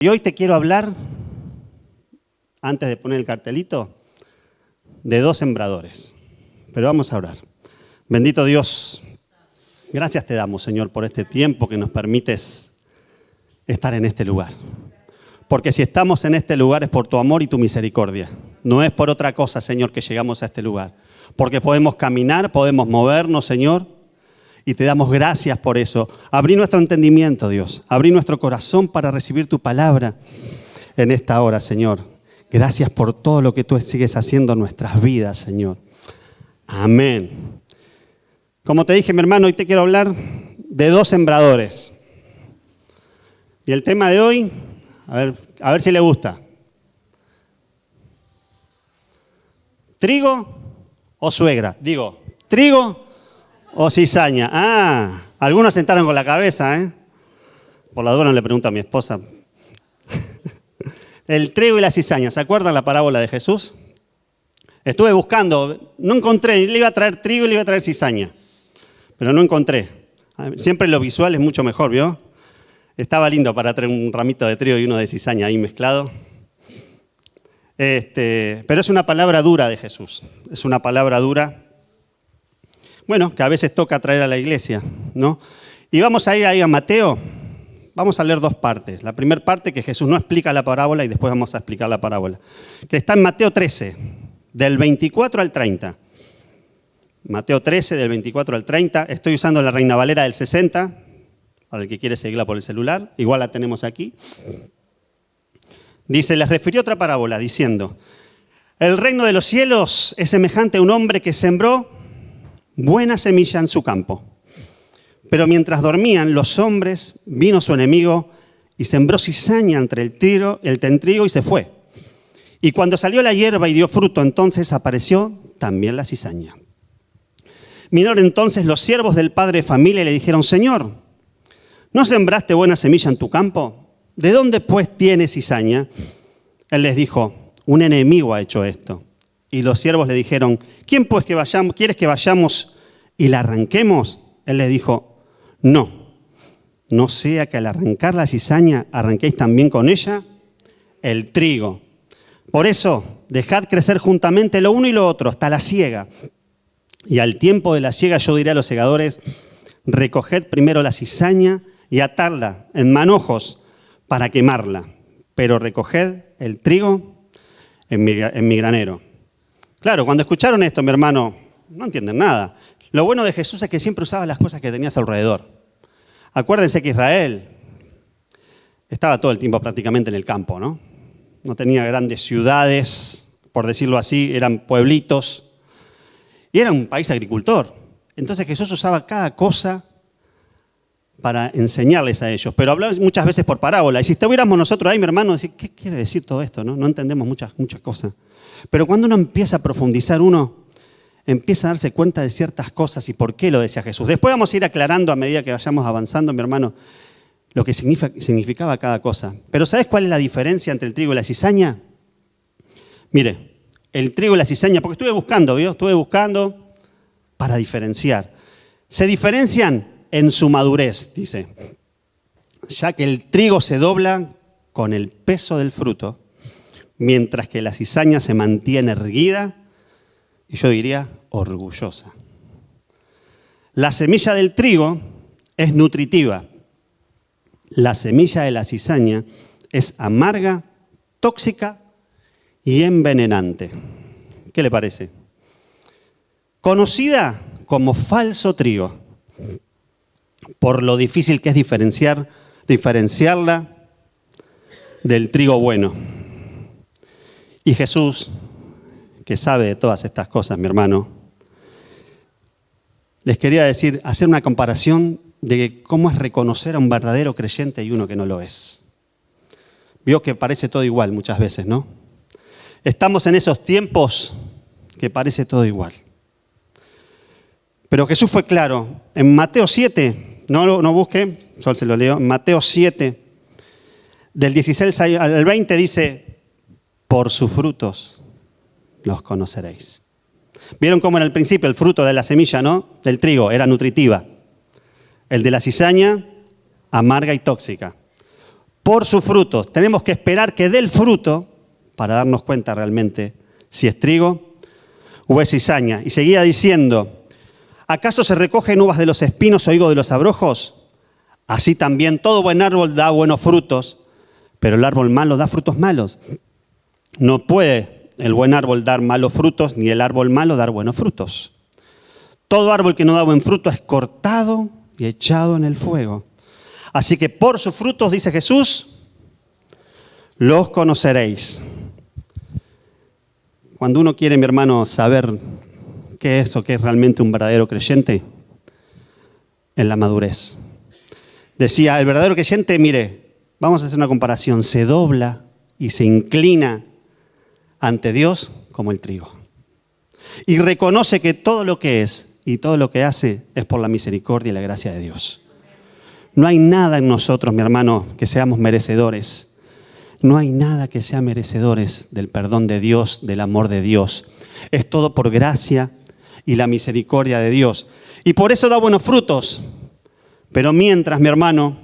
Y hoy te quiero hablar, antes de poner el cartelito, de 2 sembradores. Pero vamos a orar. Bendito Dios, gracias te damos, Señor, por este tiempo que nos permites estar en este lugar. Porque si estamos en este lugar es por tu amor y tu misericordia. No es por otra cosa, Señor, que llegamos a este lugar. Porque podemos caminar, podemos movernos, Señor, y te damos gracias por eso. Abrí nuestro entendimiento, Dios. Abrí nuestro corazón para recibir tu palabra en esta hora, Señor. Gracias por todo lo que tú sigues haciendo en nuestras vidas, Señor. Amén. Como te dije, mi hermano, hoy te quiero hablar de 2 sembradores. Y el tema de hoy, a ver si le gusta. ¿Trigo o suegra? Digo, ¿trigo o cizaña? Ah, algunos sentaron con la cabeza, ¿eh? Por la duda no le pregunto a mi esposa. El trigo y la cizaña, ¿se acuerdan la parábola de Jesús? Estuve buscando, no encontré, le iba a traer trigo y le iba a traer cizaña, pero no encontré. Siempre lo visual es mucho mejor, ¿vio? Estaba lindo para traer un ramito de trigo y uno de cizaña ahí mezclado. Pero es una palabra dura de Jesús, es una palabra dura, bueno, que a veces toca traer a la iglesia, ¿no? Y vamos a ir ahí a Mateo. Vamos a leer 2 partes. La primera parte que Jesús no explica la parábola y después vamos a explicar la parábola. Que está en Mateo 13, del 24 al 30. Mateo 13, del 24 al 30. Estoy usando la Reina Valera del 60, para el que quiere seguirla por el celular. Igual la tenemos aquí. Dice, les refirió otra parábola diciendo, el reino de los cielos es semejante a un hombre que sembró buena semilla en su campo. Pero mientras dormían los hombres, vino su enemigo y sembró cizaña entre el trigo y se fue. Y cuando salió la hierba y dio fruto, entonces apareció también la cizaña. Vinieron entonces los siervos del padre de familia y le dijeron, Señor, ¿no sembraste buena semilla en tu campo? ¿De dónde pues tienes cizaña? Él les dijo, un enemigo ha hecho esto. Y los siervos le dijeron, ¿quién pues quieres que vayamos y la arranquemos? Él les dijo, no sea que al arrancar la cizaña arranquéis también con ella el trigo. Por eso, dejad crecer juntamente lo uno y lo otro hasta la siega. Y al tiempo de la siega yo diré a los segadores, recoged primero la cizaña y atadla en manojos para quemarla, pero recoged el trigo en mi granero. Claro, cuando escucharon esto, mi hermano, no entienden nada. Lo bueno de Jesús es que siempre usaba las cosas que tenías alrededor. Acuérdense que Israel estaba todo el tiempo prácticamente en el campo, ¿no? No tenía grandes ciudades, por decirlo así, eran pueblitos. Y era un país agricultor. Entonces Jesús usaba cada cosa para enseñarles a ellos. Pero hablaba muchas veces por parábola. Y si estuviéramos nosotros ahí, mi hermano, decir, ¿qué quiere decir todo esto? No entendemos muchas cosas. Pero cuando uno empieza a profundizar, uno empieza a darse cuenta de ciertas cosas y por qué lo decía Jesús. Después vamos a ir aclarando a medida que vayamos avanzando, mi hermano, lo que significaba cada cosa. Pero ¿sabes cuál es la diferencia entre el trigo y la cizaña? Mire, el trigo y la cizaña, porque estuve buscando, ¿vio? Estuve buscando para diferenciar. Se diferencian en su madurez, dice, ya que el trigo se dobla con el peso del fruto, mientras que la cizaña se mantiene erguida y yo diría orgullosa. La semilla del trigo es nutritiva. La semilla de la cizaña es amarga, tóxica y envenenante. ¿Qué le parece? Conocida como falso trigo, por lo difícil que es diferenciarla del trigo bueno. Y Jesús, que sabe de todas estas cosas, mi hermano, les quería decir, hacer una comparación de cómo es reconocer a un verdadero creyente y uno que no lo es. Vio que parece todo igual muchas veces, ¿no? Estamos en esos tiempos que parece todo igual. Pero Jesús fue claro. En Mateo 7, no busque, solo se lo leo, en Mateo 7, del 16 al 20 dice, por sus frutos los conoceréis. ¿Vieron cómo era al principio el fruto de la semilla, no? Del trigo, era nutritiva. El de la cizaña, amarga y tóxica. por sus frutos. Tenemos que esperar que dé el fruto para darnos cuenta realmente si es trigo o es cizaña. Y seguía diciendo, ¿acaso se recogen uvas de los espinos o higo de los abrojos? Así también todo buen árbol da buenos frutos, pero el árbol malo da frutos malos. No puede el buen árbol dar malos frutos, ni el árbol malo dar buenos frutos. Todo árbol que no da buen fruto es cortado y echado en el fuego. Así que por sus frutos, dice Jesús, los conoceréis. Cuando uno quiere, mi hermano, saber qué es o qué es realmente un verdadero creyente, en la madurez. Decía, el verdadero creyente, mire, vamos a hacer una comparación, se dobla y se inclina ante Dios como el trigo. Y reconoce que todo lo que es y todo lo que hace es por la misericordia y la gracia de Dios. No hay nada en nosotros, mi hermano, que seamos merecedores. No hay nada que sea merecedores del perdón de Dios, del amor de Dios. Es todo por gracia y la misericordia de Dios. Y por eso da buenos frutos. Pero mientras, mi hermano,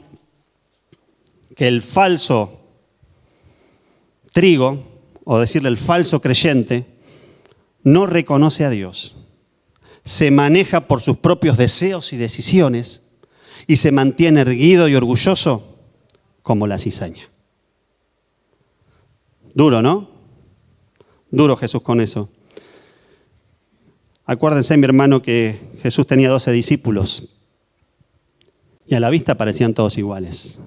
que el falso trigo, o decirle el falso creyente, no reconoce a Dios. Se maneja por sus propios deseos y decisiones y se mantiene erguido y orgulloso como la cizaña. Duro, ¿no? Duro Jesús con eso. Acuérdense, mi hermano, que Jesús tenía 12 discípulos y a la vista parecían todos iguales.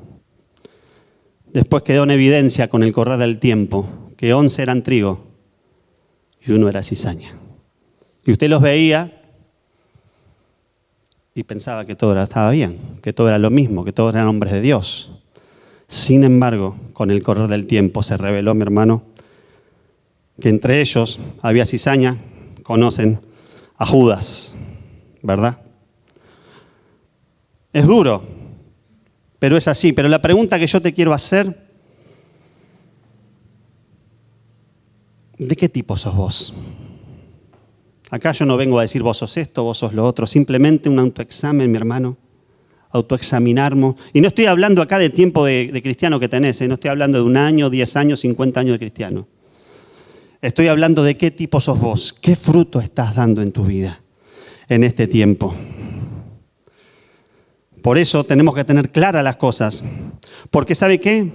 Después quedó en evidencia con el correr del tiempo que 11 eran trigo y uno era cizaña. Y usted los veía y pensaba que todo estaba bien, que todo era lo mismo, que todos eran hombres de Dios. Sin embargo, con el correr del tiempo se reveló, mi hermano, que entre ellos había cizaña. Conocen a Judas, ¿verdad? Es duro, pero es así. Pero la pregunta que yo te quiero hacer, ¿de qué tipo sos vos? Acá yo no vengo a decir vos sos esto, vos sos lo otro. Simplemente un autoexamen, mi hermano. Autoexaminarnos. Y no estoy hablando acá de tiempo de cristiano que tenés, no estoy hablando de 1 año, 10 años, 50 años de cristiano. Estoy hablando de qué tipo sos vos, qué fruto estás dando en tu vida en este tiempo. Por eso tenemos que tener claras las cosas. Porque ¿sabe qué?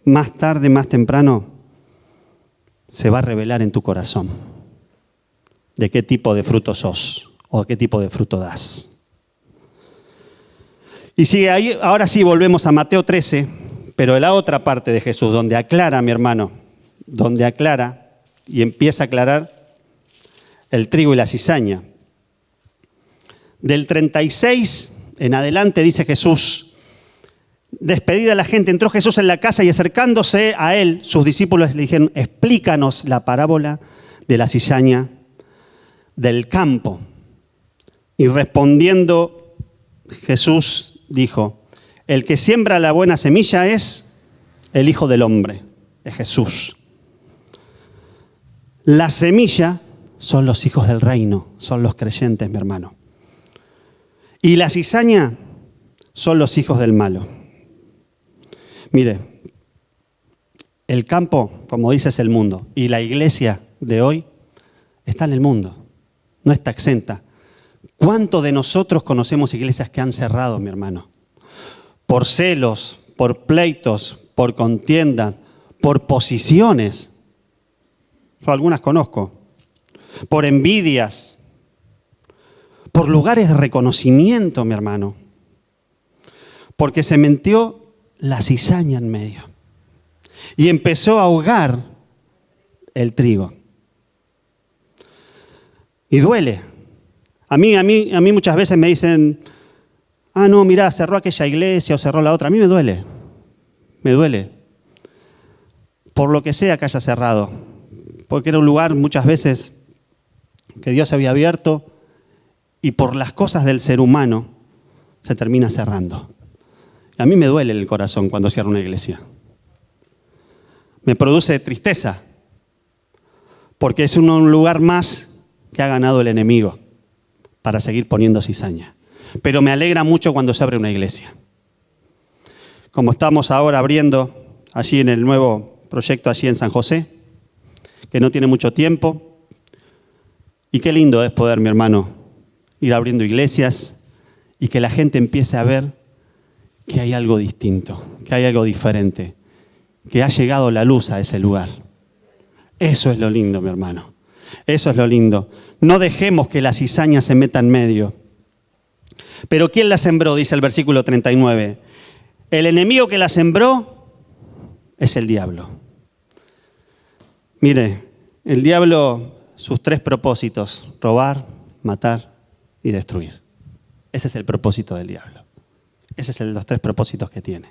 Más tarde, más temprano, se va a revelar en tu corazón de qué tipo de fruto sos o qué tipo de fruto das. Y sigue ahí, ahora sí volvemos a Mateo 13, pero de la otra parte de Jesús, donde aclara, mi hermano, donde aclara y empieza a aclarar el trigo y la cizaña. Del 36 en adelante dice Jesús, despedida la gente, entró Jesús en la casa y acercándose a él, sus discípulos le dijeron, explícanos la parábola de la cizaña del campo. Y respondiendo Jesús dijo, el que siembra la buena semilla es el Hijo del Hombre, es Jesús. La semilla son los hijos del reino, son los creyentes, mi hermano. Y la cizaña son los hijos del malo. Mire, el campo, como dice, es el mundo. Y la iglesia de hoy está en el mundo, no está exenta. ¿Cuántos de nosotros conocemos iglesias que han cerrado, mi hermano? Por celos, por pleitos, por contiendas, por posiciones. Yo algunas conozco. Por envidias, por lugares de reconocimiento, mi hermano. Porque se metió la cizaña en medio. Y empezó a ahogar el trigo. Y duele. A mí muchas veces me dicen, no, mirá, cerró aquella iglesia o cerró la otra. A mí me duele. Por lo que sea que haya cerrado. Porque era un lugar muchas veces que Dios había abierto y por las cosas del ser humano se termina cerrando. A mí me duele el corazón cuando cierro una iglesia. Me produce tristeza porque es un lugar más que ha ganado el enemigo para seguir poniendo cizaña. Pero me alegra mucho cuando se abre una iglesia. Como estamos ahora abriendo allí en el nuevo proyecto allí en San José, que no tiene mucho tiempo. Y qué lindo es poder, mi hermano, ir abriendo iglesias y que la gente empiece a ver que hay algo distinto, que hay algo diferente, que ha llegado la luz a ese lugar. Eso es lo lindo, mi hermano. Eso es lo lindo. No dejemos que la cizaña se meta en medio. Pero ¿quién la sembró? Dice el versículo 39. El enemigo que la sembró es el diablo. Mire, el diablo, sus tres propósitos: robar, matar y destruir. Ese es el propósito del diablo. Ese es los tres propósitos que tiene.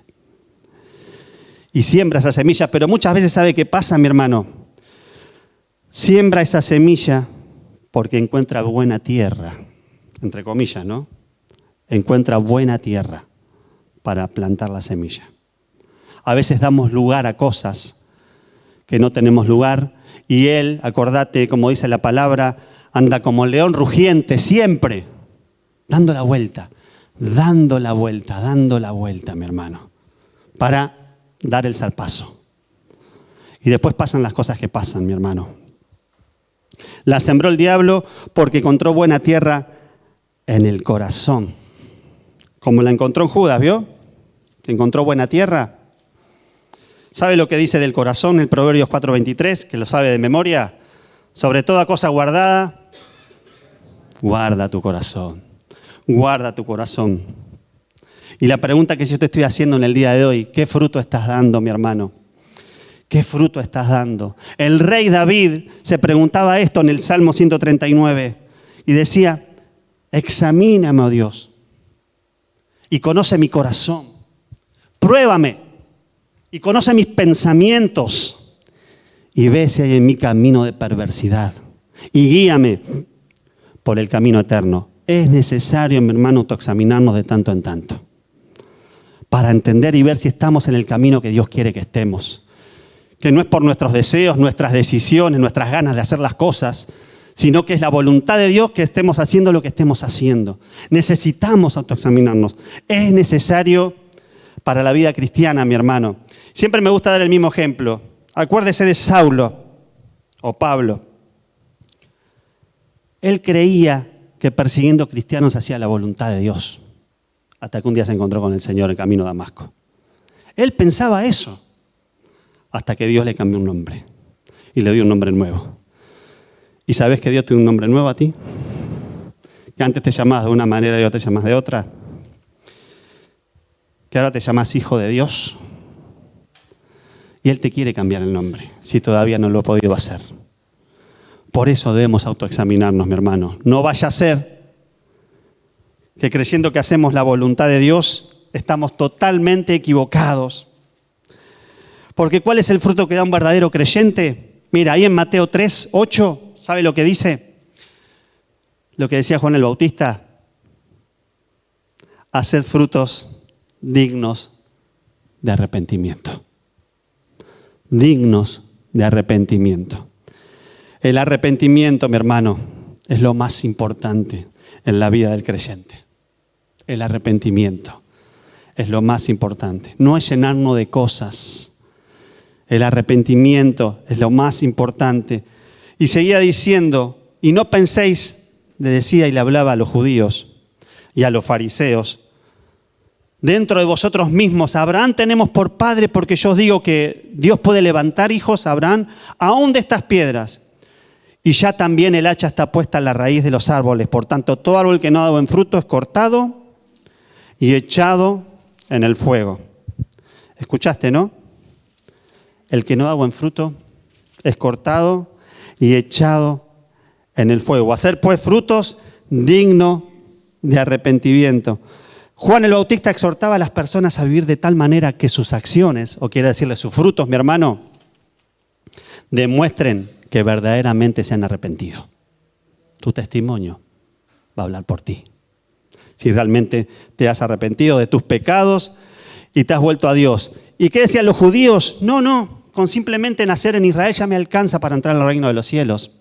Y siembra esa semilla, pero muchas veces ¿sabe qué pasa, mi hermano? Siembra esa semilla porque encuentra buena tierra, entre comillas, ¿no? Encuentra buena tierra para plantar la semilla. A veces damos lugar a cosas que no tenemos lugar y él, acordate, como dice la palabra, anda como león rugiente siempre, dando la vuelta, mi hermano, para dar el zarpazo. Y después pasan las cosas que pasan, mi hermano. La sembró el diablo porque encontró buena tierra en el corazón. Como la encontró en Judas, ¿vio? Que encontró buena tierra. ¿Sabe lo que dice del corazón el Proverbios 4:23? Que lo sabe de memoria. Sobre toda cosa guardada, guarda tu corazón. Guarda tu corazón. Y la pregunta que yo te estoy haciendo en el día de hoy: ¿qué fruto estás dando, mi hermano? ¿Qué fruto estás dando? El rey David se preguntaba esto en el Salmo 139 y decía: examíname, oh Dios, y conoce mi corazón. Pruébame y conoce mis pensamientos y ve si hay en mí camino de perversidad y guíame por el camino eterno. Es necesario, mi hermano, autoexaminarnos de tanto en tanto para entender y ver si estamos en el camino que Dios quiere que estemos. Que no es por nuestros deseos, nuestras decisiones, nuestras ganas de hacer las cosas, sino que es la voluntad de Dios que estemos haciendo lo que estemos haciendo. Necesitamos autoexaminarnos. Es necesario para la vida cristiana, mi hermano. Siempre me gusta dar el mismo ejemplo. Acuérdese de Saulo o Pablo. Él creía que persiguiendo cristianos hacía la voluntad de Dios, hasta que un día se encontró con el Señor en el camino a Damasco. Él pensaba eso, hasta que Dios le cambió un nombre y le dio un nombre nuevo. ¿Y sabes que Dios te dio un nombre nuevo a ti? Que antes te llamabas de una manera y ahora te llamas de otra. Que ahora te llamas hijo de Dios. Y Él te quiere cambiar el nombre, si todavía no lo ha podido hacer. Por eso debemos autoexaminarnos, mi hermano. No vaya a ser que creyendo que hacemos la voluntad de Dios, estamos totalmente equivocados. Porque ¿cuál es el fruto que da un verdadero creyente? Mira, ahí en Mateo 3:8, ¿sabe lo que dice? Lo que decía Juan el Bautista. Haced frutos dignos de arrepentimiento. Dignos de arrepentimiento. El arrepentimiento, mi hermano, es lo más importante en la vida del creyente. El arrepentimiento es lo más importante. No es llenarnos de cosas. El arrepentimiento es lo más importante. Y seguía diciendo, y no penséis, le decía y le hablaba a los judíos y a los fariseos, dentro de vosotros mismos, a Abraham tenemos por padre, porque yo os digo que Dios puede levantar hijos a Abraham aún de estas piedras. Y ya también el hacha está puesta en la raíz de los árboles. Por tanto, todo árbol que no da buen fruto es cortado y echado en el fuego. ¿Escuchaste, no? El que no da buen fruto es cortado y echado en el fuego. Hacer pues frutos dignos de arrepentimiento. Juan el Bautista exhortaba a las personas a vivir de tal manera que sus acciones, o quiere decirle sus frutos, mi hermano, demuestren que verdaderamente se han arrepentido. Tu testimonio va a hablar por ti. Si realmente te has arrepentido de tus pecados y te has vuelto a Dios. ¿Y qué decían los judíos? No, con simplemente nacer en Israel ya me alcanza para entrar en el reino de los cielos.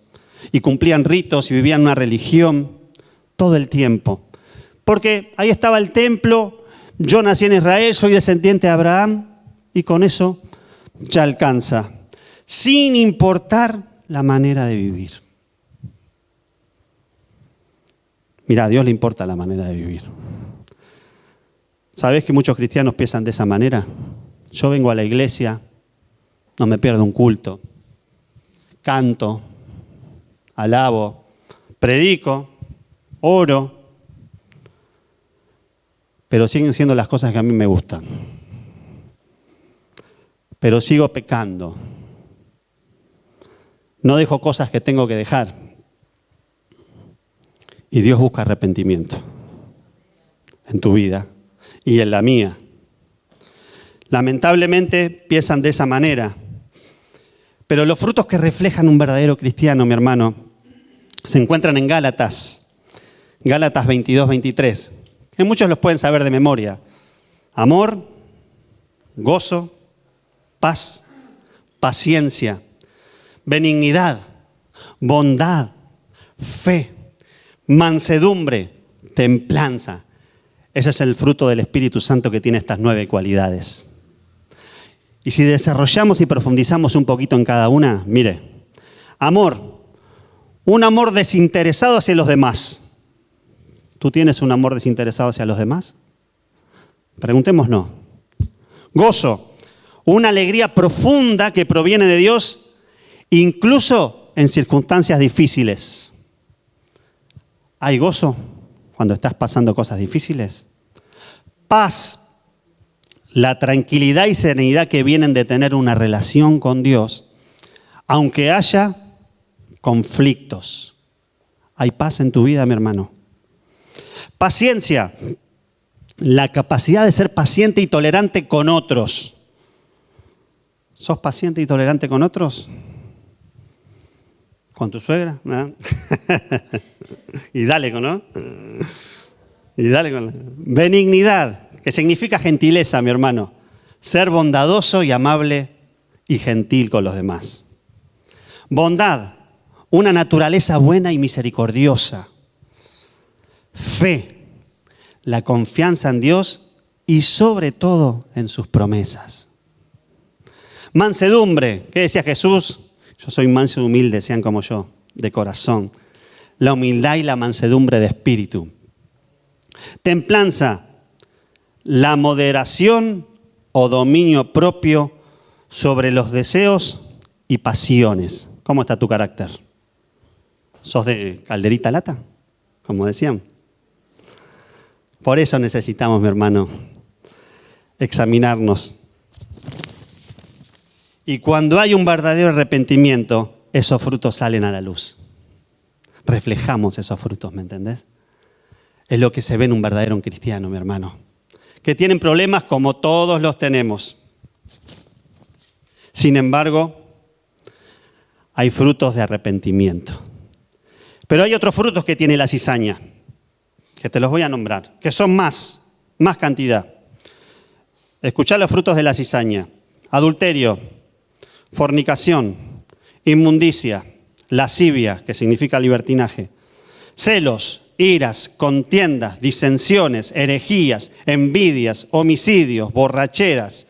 Y cumplían ritos y vivían una religión todo el tiempo. Porque ahí estaba el templo, yo nací en Israel, soy descendiente de Abraham, y con eso ya alcanza, sin importar la manera de vivir. Mirá, a Dios le importa la manera de vivir. ¿Sabés que muchos cristianos piensan de esa manera? Yo vengo a la iglesia, no me pierdo un culto, canto, alabo, predico, oro, pero siguen siendo las cosas que a mí me gustan. Pero sigo pecando. No dejo cosas que tengo que dejar. Y Dios busca arrepentimiento en tu vida y en la mía. Lamentablemente piensan de esa manera. Pero los frutos que reflejan un verdadero cristiano, mi hermano, se encuentran en Gálatas 22, 23, que muchos los pueden saber de memoria. Amor, gozo, paz, paciencia, benignidad, bondad, fe, mansedumbre, templanza. Ese es el fruto del Espíritu Santo que tiene estas 9 cualidades. Y si desarrollamos y profundizamos un poquito en cada una, mire, amor, un amor desinteresado hacia los demás. ¿Tú tienes un amor desinteresado hacia los demás? Preguntémonos. Gozo, una alegría profunda que proviene de Dios, incluso en circunstancias difíciles. ¿Hay gozo cuando estás pasando cosas difíciles? Paz, la tranquilidad y serenidad que vienen de tener una relación con Dios, aunque haya conflictos. ¿Hay paz en tu vida, mi hermano? Paciencia, la capacidad de ser paciente y tolerante con otros. ¿Sos paciente y tolerante con otros? ¿Con tu suegra? ¿No? Y dale con, ¿no? Y dale con. Benignidad, que significa gentileza, mi hermano. Ser bondadoso y amable y gentil con los demás. Bondad, una naturaleza buena y misericordiosa. Fe, la confianza en Dios y sobre todo en sus promesas. Mansedumbre, ¿qué decía Jesús? Yo soy manso y humilde, sean como yo, de corazón. La humildad y la mansedumbre de espíritu. Templanza, la moderación o dominio propio sobre los deseos y pasiones. ¿Cómo está tu carácter? ¿Sos de calderita lata? Como decían. Por eso necesitamos, mi hermano, examinarnos. Y cuando hay un verdadero arrepentimiento, esos frutos salen a la luz. Reflejamos esos frutos, ¿me entendés? Es lo que se ve en un verdadero cristiano, mi hermano. Que tienen problemas como todos los tenemos. Sin embargo, hay frutos de arrepentimiento. Pero hay otros frutos que tiene la cizaña, que te los voy a nombrar, que son más cantidad. Escuchá los frutos de la cizaña. Adulterio, fornicación, inmundicia, lascivia, que significa libertinaje, celos, iras, contiendas, disensiones, herejías, envidias, homicidios, borracheras,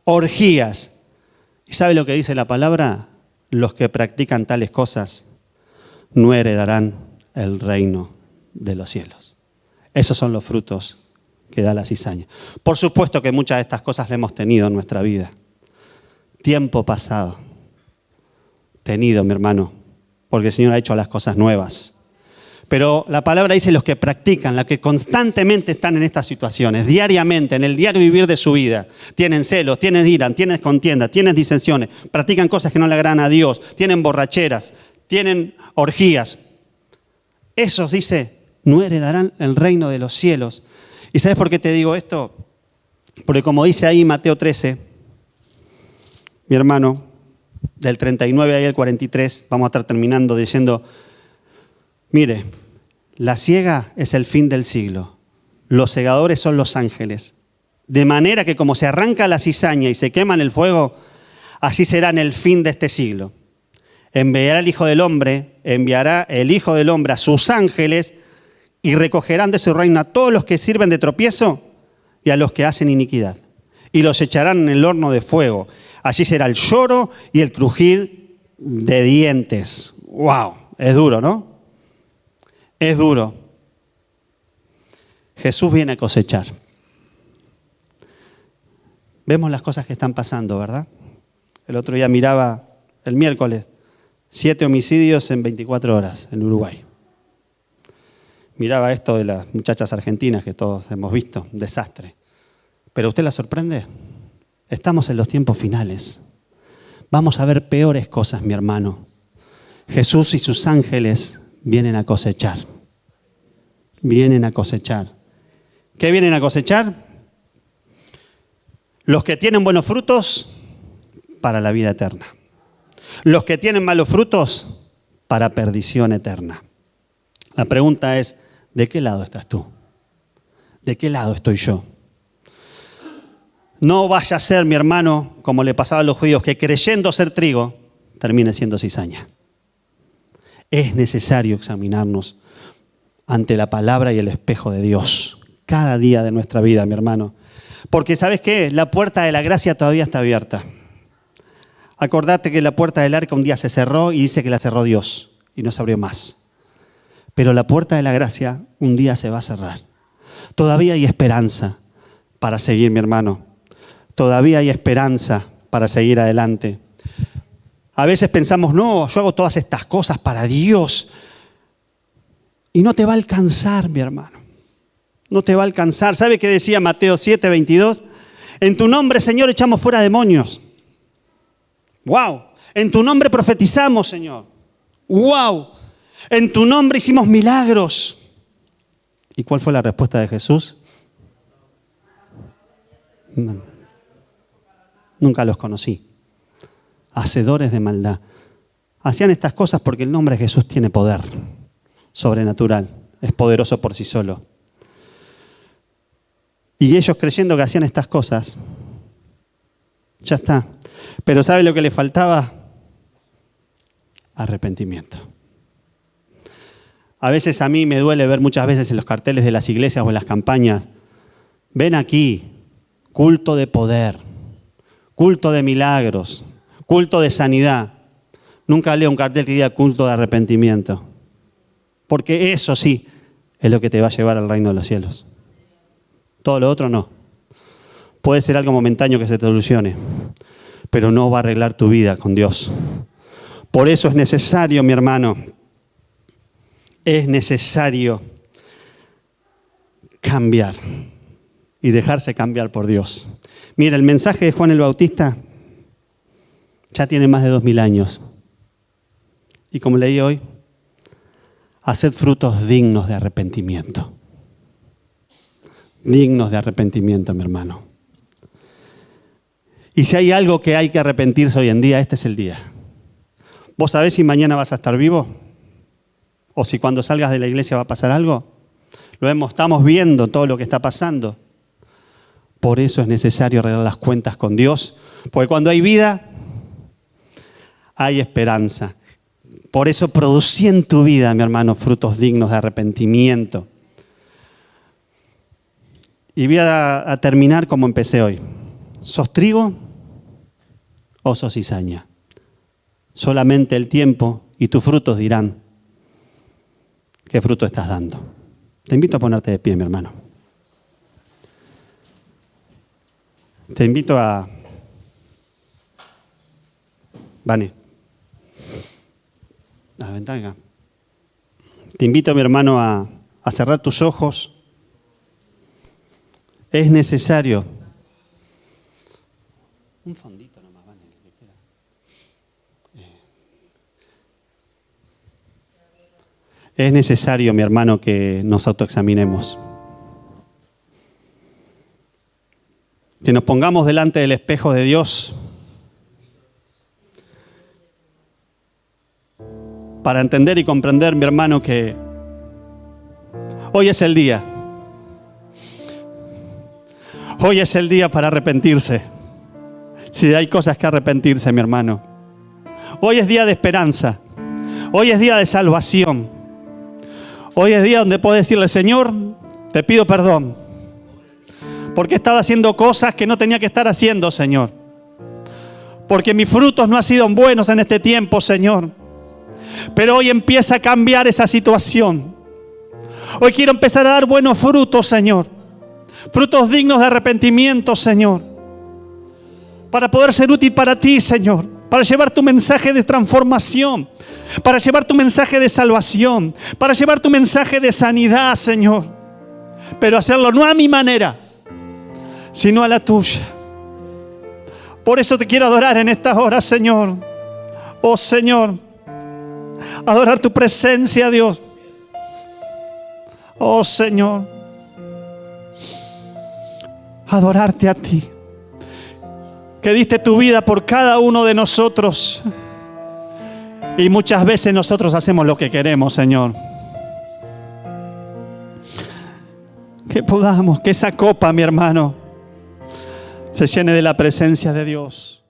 orgías. ¿Y sabe lo que dice la palabra? Los que practican tales cosas no heredarán el reino de los cielos. Esos son los frutos que da la cizaña. Por supuesto que muchas de estas cosas las hemos tenido en nuestra vida. Tiempo pasado, tenido, mi hermano, porque el Señor ha hecho las cosas nuevas. Pero la palabra dice los que practican, los que constantemente están en estas situaciones, diariamente, en el diario vivir de su vida, tienen celos, tienen ira, tienen contienda, tienen disensiones, practican cosas que no le agradan a Dios, tienen borracheras, tienen orgías. Esos, dice, no heredarán el reino de los cielos. ¿Y sabes por qué te digo esto? Porque como dice ahí Mateo 13, mi hermano, del 39 ahí al 43, vamos a estar terminando diciendo, mire, la siega es el fin del siglo, los segadores son los ángeles, de manera que como se arranca la cizaña y se quema en el fuego, así será en el fin de este siglo. Enviará el Hijo del Hombre a sus ángeles y recogerán de su reino a todos los que sirven de tropiezo y a los que hacen iniquidad. Y los echarán en el horno de fuego. Allí será el lloro y el crujir de dientes. ¡Wow! Es duro, ¿no? Es duro. Jesús viene a cosechar. Vemos las cosas que están pasando, ¿verdad? El otro día miraba, el miércoles, 7 homicidios en 24 horas en Uruguay. Miraba esto de las muchachas argentinas que todos hemos visto, un desastre. Pero ¿a usted la sorprende? Estamos en los tiempos finales. Vamos a ver peores cosas, mi hermano. Jesús y sus ángeles vienen a cosechar. Vienen a cosechar. ¿Qué vienen a cosechar? Los que tienen buenos frutos para la vida eterna. Los que tienen malos frutos para perdición eterna. La pregunta es, ¿de qué lado estás tú? ¿De qué lado estoy yo? No vaya a ser, mi hermano, como le pasaba a los judíos, que creyendo ser trigo, termine siendo cizaña. Es necesario examinarnos ante la palabra y el espejo de Dios cada día de nuestra vida, mi hermano. Porque, ¿sabes qué? La puerta de la gracia todavía está abierta. Acordate que la puerta del arca un día se cerró y dice que la cerró Dios y no se abrió más. Pero la puerta de la gracia un día se va a cerrar. Todavía hay esperanza para seguir, mi hermano. Todavía hay esperanza para seguir adelante. A veces pensamos, no, yo hago todas estas cosas para Dios. Y no te va a alcanzar, mi hermano. No te va a alcanzar. ¿Sabe qué decía Mateo 7:22? En tu nombre, Señor, echamos fuera demonios. ¡Wow! En tu nombre profetizamos, Señor. ¡Wow! En tu nombre hicimos milagros. ¿Y cuál fue la respuesta de Jesús? No. Nunca los conocí. Hacedores de maldad. Hacían estas cosas porque el nombre de Jesús tiene poder sobrenatural. Es poderoso por sí solo. Y ellos creyendo que hacían estas cosas, ya está. Pero ¿sabe lo que le faltaba? Arrepentimiento. A veces a mí me duele ver muchas veces en los carteles de las iglesias o en las campañas, ven aquí, culto de poder, culto de milagros, culto de sanidad. Nunca leo un cartel que diga culto de arrepentimiento. Porque eso sí es lo que te va a llevar al reino de los cielos. Todo lo otro no. Puede ser algo momentáneo que se te solucione, pero no va a arreglar tu vida con Dios. Por eso es necesario, mi hermano, es necesario cambiar y dejarse cambiar por Dios. Mira, el mensaje de Juan el Bautista ya tiene más de 2000 años. Y como leí hoy, haced frutos dignos de arrepentimiento. Dignos de arrepentimiento, mi hermano. Y si hay algo que hay que arrepentirse hoy en día, este es el día. ¿Vos sabés si mañana vas a estar vivo? ¿O si cuando salgas de la iglesia va a pasar algo? Estamos viendo todo lo que está pasando. Por eso es necesario arreglar las cuentas con Dios. Porque cuando hay vida, hay esperanza. Por eso producí en tu vida, mi hermano, frutos dignos de arrepentimiento. Y voy a terminar como empecé hoy. ¿Sos trigo o sos cizaña? Solamente el tiempo y tus frutos dirán qué fruto estás dando. Te invito a ponerte de pie, mi hermano. Te invito a... Vane. La ventana. Te invito, mi hermano, a cerrar tus ojos. Es necesario. Un fondito nomás, Vane, lo que queda. Es necesario, mi hermano, que nos autoexaminemos. Que nos pongamos delante del espejo de Dios para entender y comprender, mi hermano, que hoy es el día. Hoy es el día para arrepentirse. Si hay cosas que arrepentirse, mi hermano. Hoy es día de esperanza. Hoy es día de salvación. Hoy es día donde puedo decirle, Señor, te pido perdón. Porque estaba haciendo cosas que no tenía que estar haciendo, Señor. porque mis frutos no han sido buenos en este tiempo, Señor. Pero hoy empieza a cambiar esa situación. Hoy quiero empezar a dar buenos frutos, Señor. Frutos dignos de arrepentimiento, Señor. Para poder ser útil para ti, Señor. Para llevar tu mensaje de transformación. Para llevar tu mensaje de salvación. Para llevar tu mensaje de sanidad, Señor. Pero hacerlo no a mi manera, sino a la tuya. Por eso te quiero adorar en estas horas, Señor. Oh, Señor. Adorar tu presencia, Dios. Oh, Señor. Adorarte a ti. Que diste tu vida por cada uno de nosotros. Y muchas veces nosotros hacemos lo que queremos, Señor. Que podamos, que esa copa, mi hermano, se llene de la presencia de Dios.